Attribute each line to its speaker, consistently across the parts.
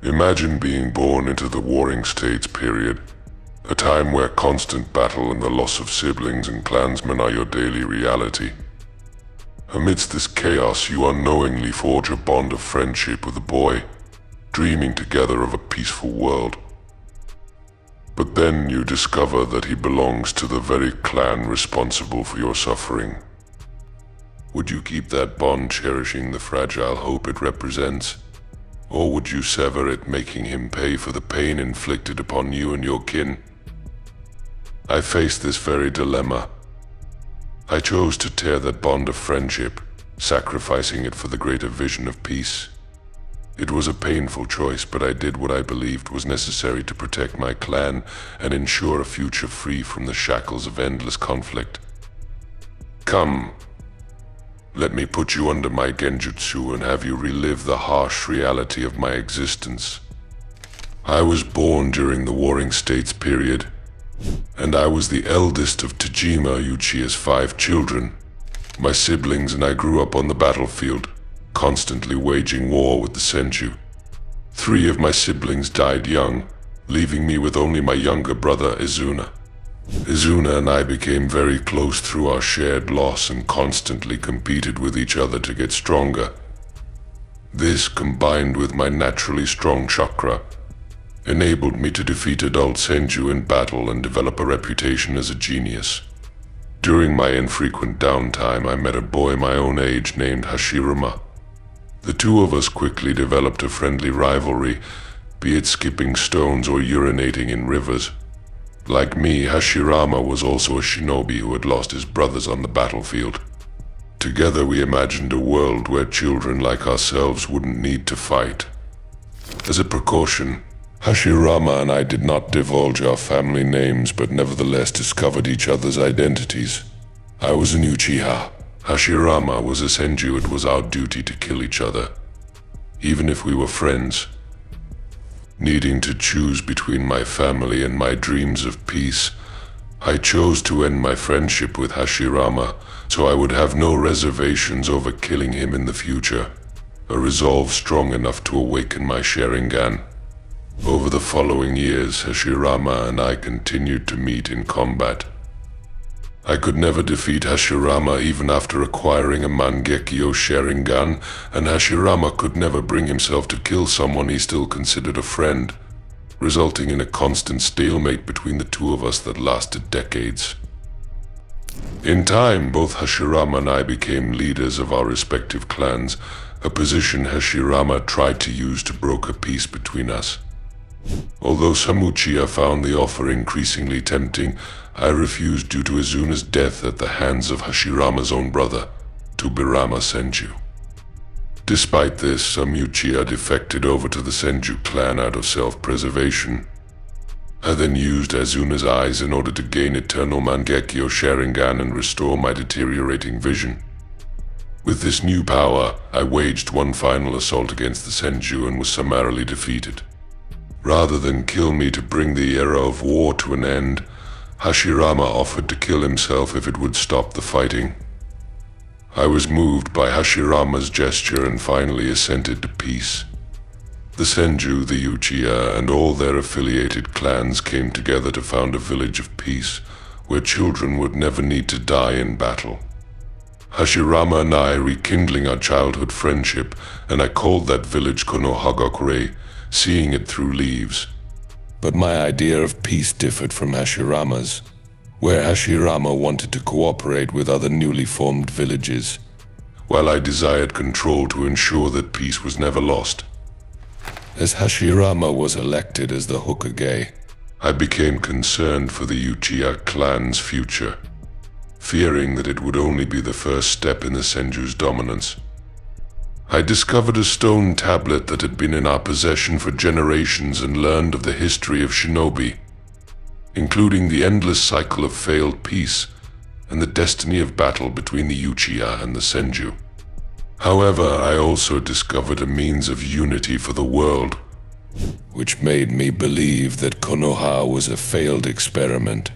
Speaker 1: Imagine being born into the Warring States period, a time where constant battle and the loss of siblings and clansmen are your daily reality. Amidst this chaos, you unknowingly forge a bond of friendship with a boy, dreaming together of a peaceful world. But then you discover that he belongs to the very clan responsible for your suffering. Would you keep that bond, cherishing the fragile hope it represents? Or would you sever it, making him pay for the pain inflicted upon you and your kin? I faced this very dilemma. I chose to tear that bond of friendship, sacrificing it for the greater vision of peace. It was a painful choice, but I did what I believed was necessary to protect my clan and ensure a future free from the shackles of endless conflict. Come, let me put you under my genjutsu and have you relive the harsh reality of my existence. I was born during the Warring States period, and I was the eldest of Tajima Uchiha's 5 children. My siblings and I grew up on the battlefield, constantly waging war with the Senju. 3 of my siblings died young, leaving me with only my younger brother Izuna. Izuna and I became very close through our shared loss and constantly competed with each other to get stronger. This, combined with my naturally strong chakra, enabled me to defeat adult Senju in battle and develop a reputation as a genius. During my infrequent downtime, I met a boy my own age named Hashirama. The 2 of us quickly developed a friendly rivalry, be it skipping stones or urinating in rivers. Like me, Hashirama was also a shinobi who had lost his brothers on the battlefield. Together we imagined a world where children like ourselves wouldn't need to fight. As a precaution, Hashirama and I did not divulge our family names, but nevertheless discovered each other's identities. I was an Uchiha. Hashirama was a Senju. It was our duty to kill each other, even if we were friends. Needing to choose between my family and my dreams of peace, I chose to end my friendship with Hashirama so I would have no reservations over killing him in the future, a resolve strong enough to awaken my Sharingan. Over the following years, Hashirama and I continued to meet in combat. I could never defeat Hashirama even after acquiring a Mangekyo Sharingan, and Hashirama could never bring himself to kill someone he still considered a friend, resulting in a constant stalemate between the 2 of us that lasted decades. In time, both Hashirama and I became leaders of our respective clans, a position Hashirama tried to use to broker peace between us. Although some Uchiha found the offer increasingly tempting, I refused due to Izuna's death at the hands of Hashirama's own brother, Tobirama Senju. Despite this, some Uchiha defected over to the Senju clan out of self-preservation. I then used Izuna's eyes in order to gain eternal Mangekyo Sharingan and restore my deteriorating vision. With this new power, I waged one final assault against the Senju and was summarily defeated. Rather than kill me to bring the era of war to an end, Hashirama offered to kill himself if it would stop the fighting. I was moved by Hashirama's gesture and finally assented to peace. The Senju, the Uchiha, and all their affiliated clans came together to found a village of peace, where children would never need to die in battle. Hashirama and I rekindling our childhood friendship, and I called that village Konoha, seeing it through leaves. But my idea of peace differed from Hashirama's, where Hashirama wanted to cooperate with other newly formed villages, while I desired control to ensure that peace was never lost. As Hashirama was elected as the Hokage, I became concerned for the Uchiha clan's future, fearing that it would only be the first step in the Senju's dominance. I discovered a stone tablet that had been in our possession for generations and learned of the history of shinobi, including the endless cycle of failed peace and the destiny of battle between the Uchiha and the Senju. However, I also discovered a means of unity for the world, which made me believe that Konoha was a failed experiment.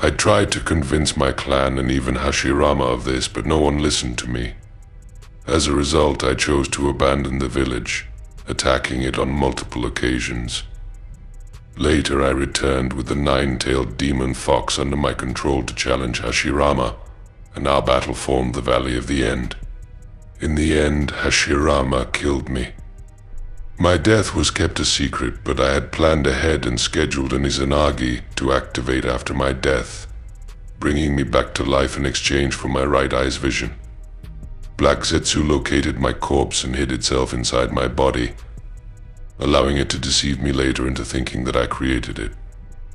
Speaker 1: I tried to convince my clan and even Hashirama of this, but no one listened to me. As a result, I chose to abandon the village, attacking it on multiple occasions. Later I returned with the nine-tailed demon fox under my control to challenge Hashirama, and our battle formed the Valley of the End. In the end, Hashirama killed me. My death was kept a secret, but I had planned ahead and scheduled an Izanagi to activate after my death, bringing me back to life in exchange for my right eye's vision. Black Zetsu located my corpse and hid itself inside my body, allowing it to deceive me later into thinking that I created it.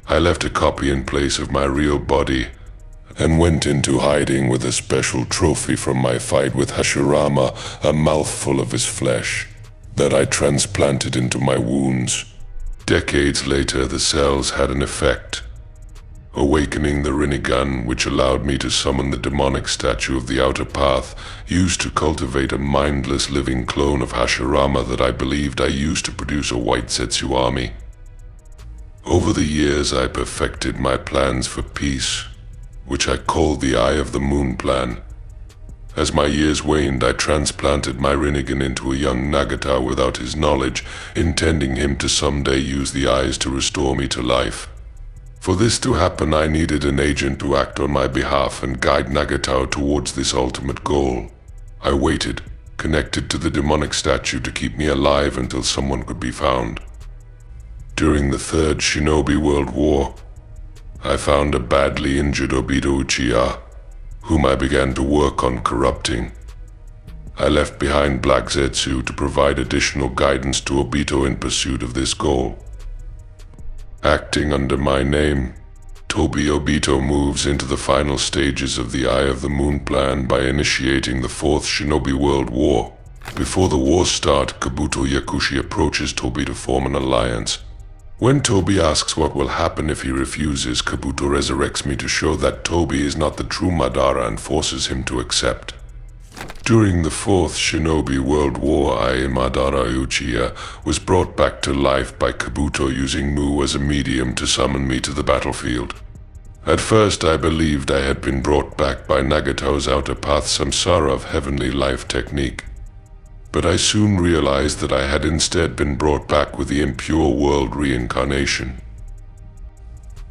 Speaker 1: I left a copy in place of my real body and went into hiding with a special trophy from my fight with Hashirama, a mouthful of his flesh that I transplanted into my wounds. Decades later, the cells had an effect, awakening the Rinnegan, which allowed me to summon the demonic statue of the Outer Path, used to cultivate a mindless living clone of Hashirama that I believed I used to produce a white Zetsu army. Over the years, I perfected my plans for peace, which I called the Eye of the Moon plan. As my years waned, I transplanted my Rinnegan into a young Nagata without his knowledge, intending him to someday use the eyes to restore me to life. For this to happen, I needed an agent to act on my behalf and guide Nagata towards this ultimate goal. I waited, connected to the demonic statue to keep me alive until someone could be found. During the Third Shinobi World War, I found a badly injured Obito Uchiha, whom I began to work on corrupting. I left behind Black Zetsu to provide additional guidance to Obito in pursuit of this goal. Acting under my name, Tobi Obito moves into the final stages of the Eye of the Moon plan by initiating the Fourth Shinobi World War. Before the war starts, Kabuto Yakushi approaches Tobi to form an alliance. When Tobi asks what will happen if he refuses, Kabuto resurrects me to show that Tobi is not the true Madara and forces him to accept. During the Fourth Shinobi World War, Madara Uchiha was brought back to life by Kabuto using Mu as a medium to summon me to the battlefield. At first I believed I had been brought back by Nagato's Outer Path Samsara of Heavenly Life technique, but I soon realized that I had instead been brought back with the Impure World reincarnation.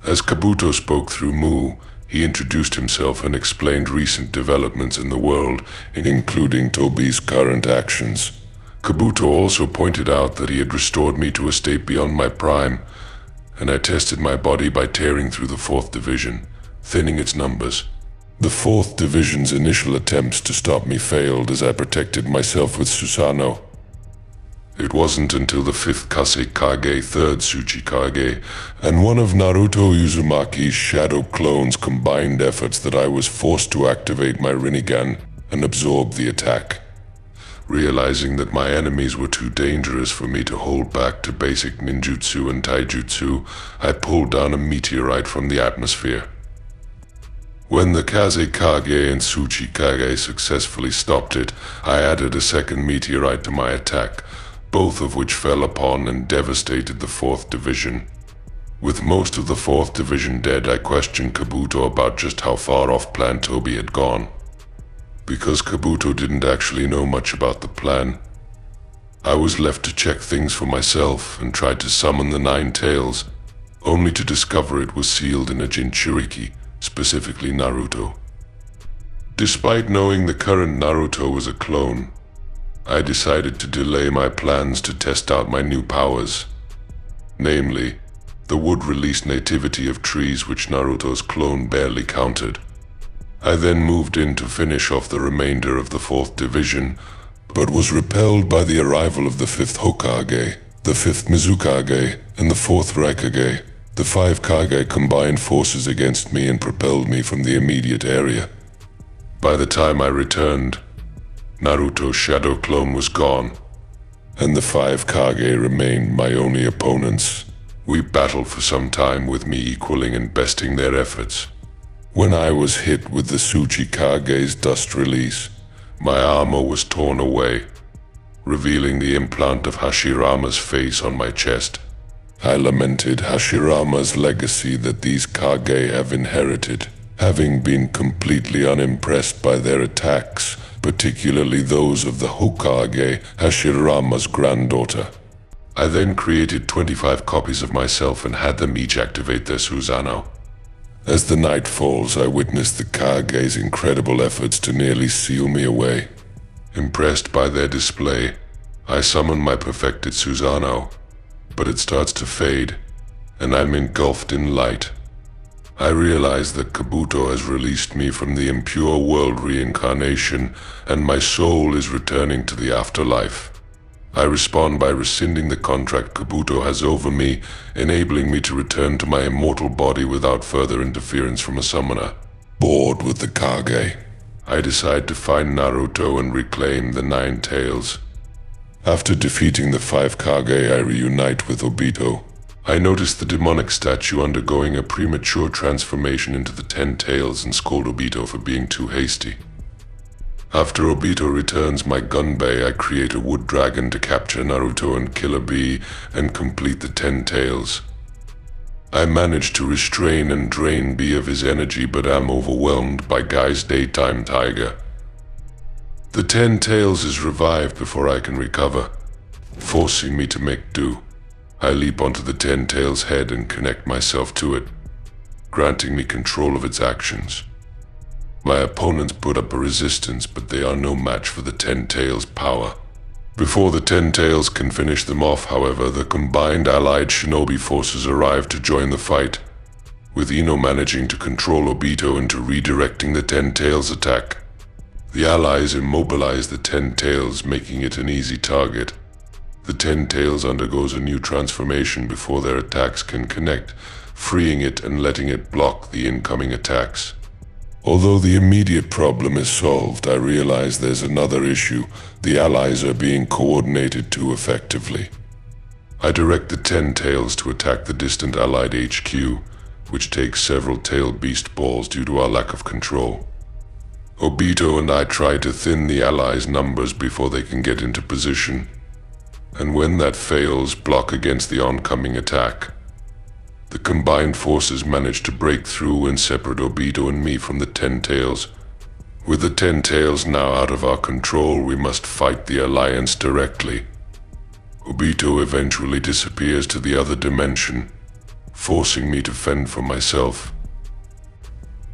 Speaker 1: As Kabuto spoke through Mu, he introduced himself and explained recent developments in the world, including Tobi's current actions. Kabuto also pointed out that he had restored me to a state beyond my prime, and I tested my body by tearing through the 4th Division, thinning its numbers. The 4th Division's initial attempts to stop me failed as I protected myself with Susanoo. It wasn't until the 5th Kase-Kage, 3rd Tsuchikage, and one of Naruto Uzumaki's shadow clones' combined efforts that I was forced to activate my Rinnegan and absorb the attack. Realizing that my enemies were too dangerous for me to hold back to basic ninjutsu and taijutsu, I pulled down a meteorite from the atmosphere. When the Kase-Kage and Tsuchikage successfully stopped it, I added a second meteorite to my attack, both of which fell upon and devastated the 4th Division. With most of the 4th Division dead, I questioned Kabuto about just how far off plan Tobi had gone. Because Kabuto didn't actually know much about the plan, I was left to check things for myself and tried to summon the 9 tails, only to discover it was sealed in a Jinchuriki, specifically Naruto. Despite knowing the current Naruto was a clone, I decided to delay my plans to test out my new powers. Namely, the wood-released nativity of trees which Naruto's clone barely countered. I then moved in to finish off the remainder of the 4th Division, but was repelled by the arrival of the 5th Hokage, the 5th Mizukage, and the 4th Raikage. The 5 Kage combined forces against me and propelled me from the immediate area. By the time I returned, Naruto's shadow clone was gone, and the 5 Kage remained my only opponents. We battled for some time, with me equaling and besting their efforts. When I was hit with the Tsuchikage's dust release, my armor was torn away, revealing the implant of Hashirama's face on my chest. I lamented Hashirama's legacy that these Kage have inherited, having been completely unimpressed by their attacks, particularly those of the Hokage, Hashirama's granddaughter. I then created 25 copies of myself and had them each activate their Susanoo. As the night falls, I witness the Kage's incredible efforts to nearly seal me away. Impressed by their display, I summon my perfected Susanoo, but it starts to fade, and I'm engulfed in light. I realize that Kabuto has released me from the impure world reincarnation, and my soul is returning to the afterlife. I respond by rescinding the contract Kabuto has over me, enabling me to return to my immortal body without further interference from a summoner. Bored with the Kage, I decide to find Naruto and reclaim the 9 tails. After defeating the 5 Kage, I reunite with Obito. I notice the demonic statue undergoing a premature transformation into the 10 tails and scold Obito for being too hasty. After Obito returns my gunbei, I create a wood dragon to capture Naruto and kill a bee and complete the 10 tails. I manage to restrain and drain B of his energy, but am overwhelmed by Guy's daytime tiger. The 10 tails is revived before I can recover, forcing me to make do. I leap onto the 10 tails head and connect myself to it, granting me control of its actions. My opponents put up a resistance, but they are no match for the 10 tails' power. Before the 10 tails can finish them off, however, the combined allied shinobi forces arrive to join the fight, with Ino managing to control Obito into redirecting the 10 tails' attack. The allies immobilize the 10 tails, making it an easy target. The 10 tails undergoes a new transformation before their attacks can connect, freeing it and letting it block the incoming attacks. Although the immediate problem is solved, I realize there's another issue. The allies are being coordinated too effectively. I direct the 10 tails to attack the distant allied HQ, which takes several tail beast balls due to our lack of control. Obito and I try to thin the allies' numbers before they can get into position, and when that fails, block against the oncoming attack. The combined forces manage to break through and separate Obito and me from the 10 tails. With the 10 tails now out of our control, we must fight the alliance directly. Obito eventually disappears to the other dimension, forcing me to fend for myself.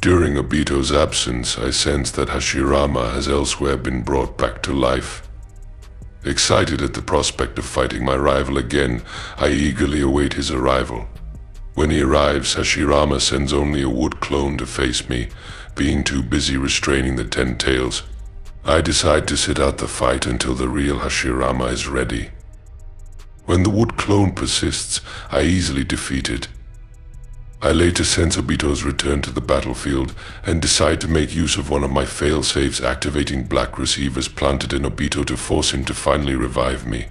Speaker 1: During Obito's absence, I sense that Hashirama has elsewhere been brought back to life. Excited at the prospect of fighting my rival again, I eagerly await his arrival. When he arrives, Hashirama sends only a wood clone to face me, being too busy restraining the 10 tails. I decide to sit out the fight until the real Hashirama is ready. When the wood clone persists, I easily defeat it. I later sense Obito's return to the battlefield and decide to make use of one of my fail-safes, activating black receivers planted in Obito to force him to finally revive me.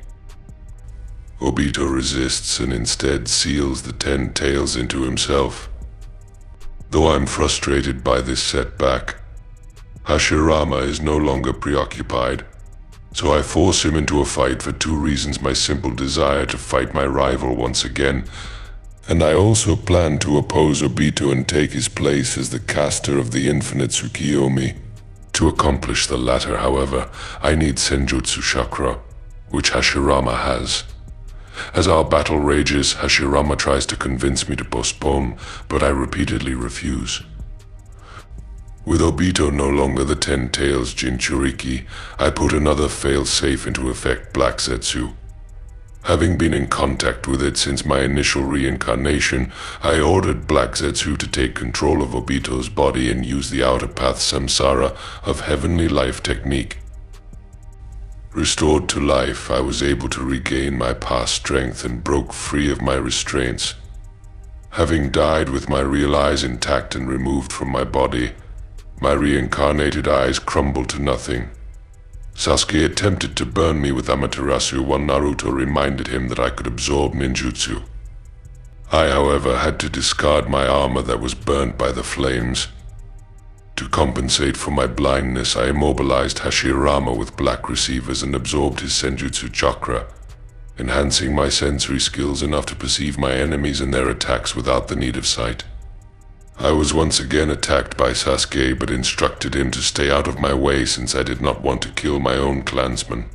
Speaker 1: Obito resists and instead seals the 10 tails into himself. Though I'm frustrated by this setback, Hashirama is no longer preoccupied, so I force him into a fight for 2 reasons: my simple desire to fight my rival once again, and I also plan to oppose Obito and take his place as the caster of the infinite Tsukuyomi. To accomplish the latter, however, I need Senjutsu chakra, which Hashirama has. As our battle rages, Hashirama tries to convince me to postpone, but I repeatedly refuse. With Obito no longer the 10 tails Jinchuriki, I put another fail-safe into effect, Black Zetsu. Having been in contact with it since my initial reincarnation, I ordered Black Zetsu to take control of Obito's body and use the outer path Samsara of Heavenly Life technique. Restored to life, I was able to regain my past strength and broke free of my restraints. Having died with my real eyes intact and removed from my body, my reincarnated eyes crumbled to nothing. Sasuke attempted to burn me with Amaterasu while Naruto reminded him that I could absorb ninjutsu. I, however, had to discard my armor that was burned by the flames. To compensate for my blindness, I immobilized Hashirama with black receivers and absorbed his Senjutsu chakra, enhancing my sensory skills enough to perceive my enemies and their attacks without the need of sight. I was once again attacked by Sasuke, but instructed him to stay out of my way since I did not want to kill my own clansmen.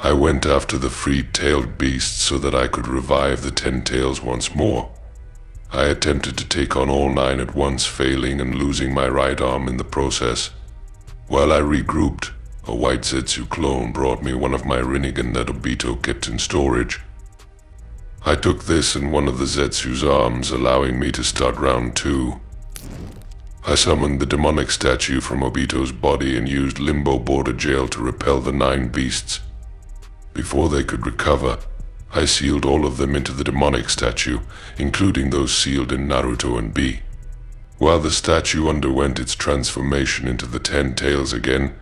Speaker 1: I went after the free-tailed beasts so that I could revive the 10 tails once more. I attempted to take on all 9 at once, failing and losing my right arm in the process. While I regrouped, a white Zetsu clone brought me one of my Rinnegan that Obito kept in storage. I took this and one of the Zetsu's arms, allowing me to start round 2. I summoned the demonic statue from Obito's body and used Limbo Border Jail to repel the 9 beasts. Before they could recover, I sealed all of them into the demonic statue, including those sealed in Naruto and B. While the statue underwent its transformation into the 10 tails again,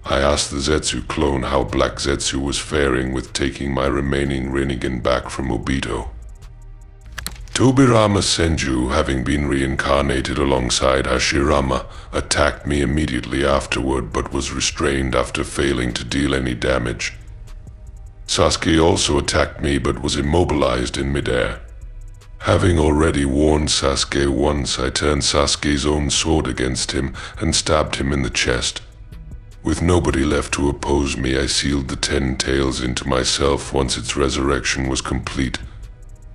Speaker 1: I asked the Zetsu clone how Black Zetsu was faring with taking my remaining Rinnegan back from Obito. Tobirama Senju, having been reincarnated alongside Hashirama, attacked me immediately afterward but was restrained after failing to deal any damage. Sasuke also attacked me but was immobilized in midair. Having already warned Sasuke once, I turned Sasuke's own sword against him and stabbed him in the chest. With nobody left to oppose me, I sealed the 10 tails into myself once its resurrection was complete.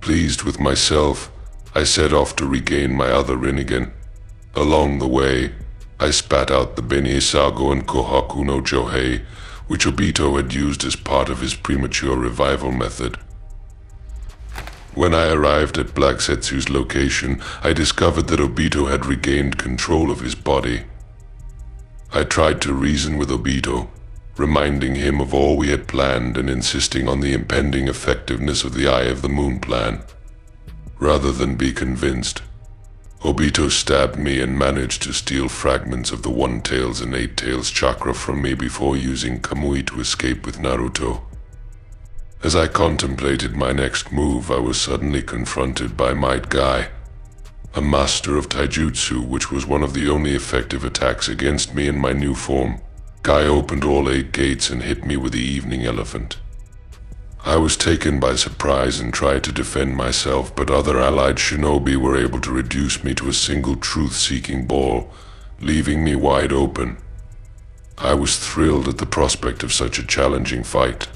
Speaker 1: Pleased with myself, I set off to regain my other Rinnegan. Along the way, I spat out the Beni Sago and Kohaku no Johei, which Obito had used as part of his premature revival method. When I arrived at Black Zetsu's location, I discovered that Obito had regained control of his body. I tried to reason with Obito, reminding him of all we had planned and insisting on the impending effectiveness of the Eye of the Moon plan. Rather than be convinced, Obito stabbed me and managed to steal fragments of the 1 Tails and 8 Tails chakra from me before using Kamui to escape with Naruto. As I contemplated my next move, I was suddenly confronted by Might Guy, a master of taijutsu, which was one of the only effective attacks against me in my new form. Guy opened all 8 gates and hit me with the Evening Elephant. I was taken by surprise and tried to defend myself, but other allied shinobi were able to reduce me to a single truth-seeking ball, leaving me wide open. I was thrilled at the prospect of such a challenging fight,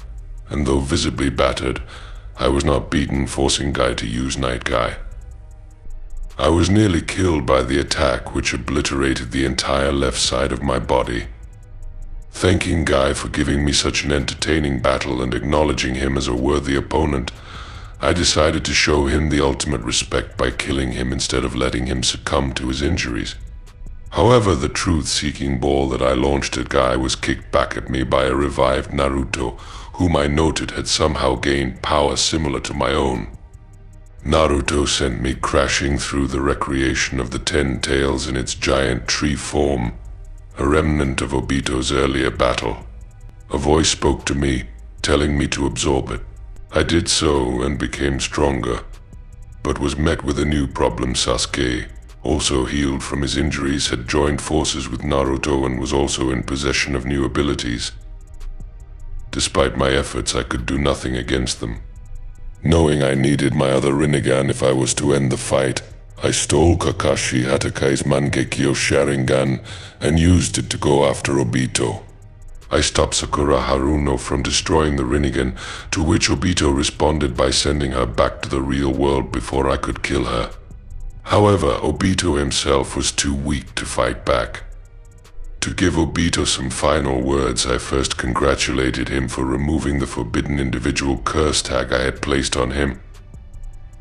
Speaker 1: and though visibly battered, I was not beaten, forcing Guy to use Night Guy. I was nearly killed by the attack, which obliterated the entire left side of my body. Thanking Guy for giving me such an entertaining battle and acknowledging him as a worthy opponent, I decided to show him the ultimate respect by killing him instead of letting him succumb to his injuries. However, the truth-seeking ball that I launched at Guy was kicked back at me by a revived Naruto, whom I noted had somehow gained power similar to my own. Naruto sent me crashing through the recreation of the 10 tails in its giant tree form, a remnant of Obito's earlier battle. A voice spoke to me, telling me to absorb it. I did so and became stronger, but was met with a new problem. Sasuke, also healed from his injuries, had joined forces with Naruto and was also in possession of new abilities. Despite my efforts, I could do nothing against them. Knowing I needed my other Rinnegan if I was to end the fight, I stole Kakashi Hatakai's Mangekyo Sharingan and used it to go after Obito. I stopped Sakura Haruno from destroying the Rinnegan, to which Obito responded by sending her back to the real world before I could kill her. However, Obito himself was too weak to fight back. To give Obito some final words, I first congratulated him for removing the forbidden individual curse tag I had placed on him.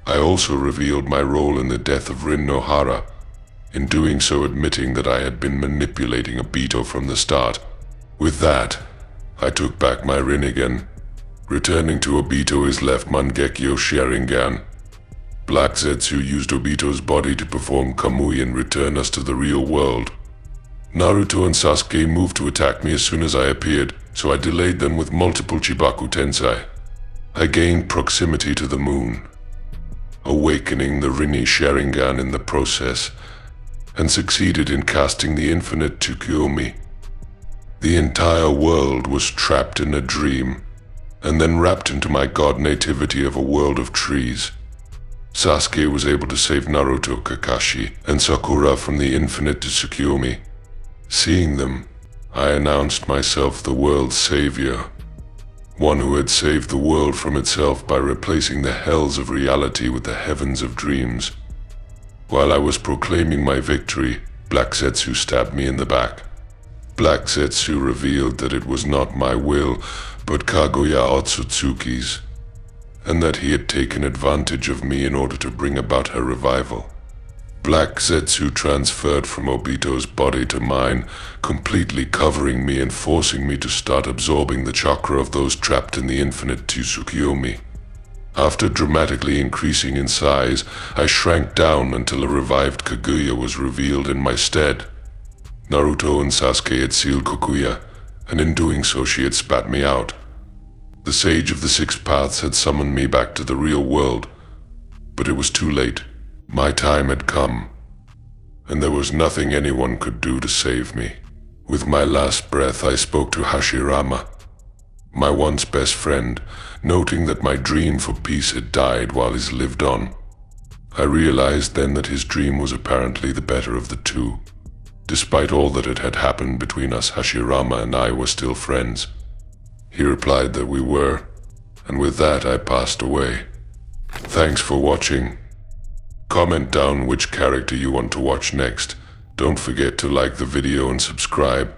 Speaker 1: I also revealed my role in the death of Rin Nohara, in doing so admitting that I had been manipulating Obito from the start. With that, I took back my Rinnegan, returning to Obito his left Mangekyo Sharingan. Black Zetsu used Obito's body to perform Kamui and return us to the real world. Naruto and Sasuke moved to attack me as soon as I appeared, so I delayed them with multiple Chibaku Tensei. I gained proximity to the moon, awakening the Rinne Sharingan in the process, and succeeded in casting the infinite Tsukuyomi. The entire world was trapped in a dream, and then wrapped into my god nativity of a world of trees. Sasuke was able to save Naruto, Kakashi, and Sakura from the infinite to Tsukuyomi. Seeing them, I announced myself the world's savior, one who had saved the world from itself by replacing the hells of reality with the heavens of dreams. While I was proclaiming my victory, Black Zetsu stabbed me in the back. Black Zetsu revealed that it was not my will, but Kaguya Otsutsuki's, and that he had taken advantage of me in order to bring about her revival. Black Zetsu transferred from Obito's body to mine, completely covering me and forcing me to start absorbing the chakra of those trapped in the infinite Tsukuyomi. After dramatically increasing in size, I shrank down until a revived Kaguya was revealed in my stead. Naruto and Sasuke had sealed Kokuya, and in doing so she had spat me out. The Sage of the Six Paths had summoned me back to the real world, but it was too late. My time had come, and there was nothing anyone could do to save me. With my last breath, I spoke to Hashirama, my once best friend, noting that my dream for peace had died while his lived on. I realized then that his dream was apparently the better of the two. Despite all that had happened between us, Hashirama and I were still friends. He replied that we were, and with that I passed away. Thanks for watching. Comment down which character you want to watch next. Don't forget to like the video and subscribe.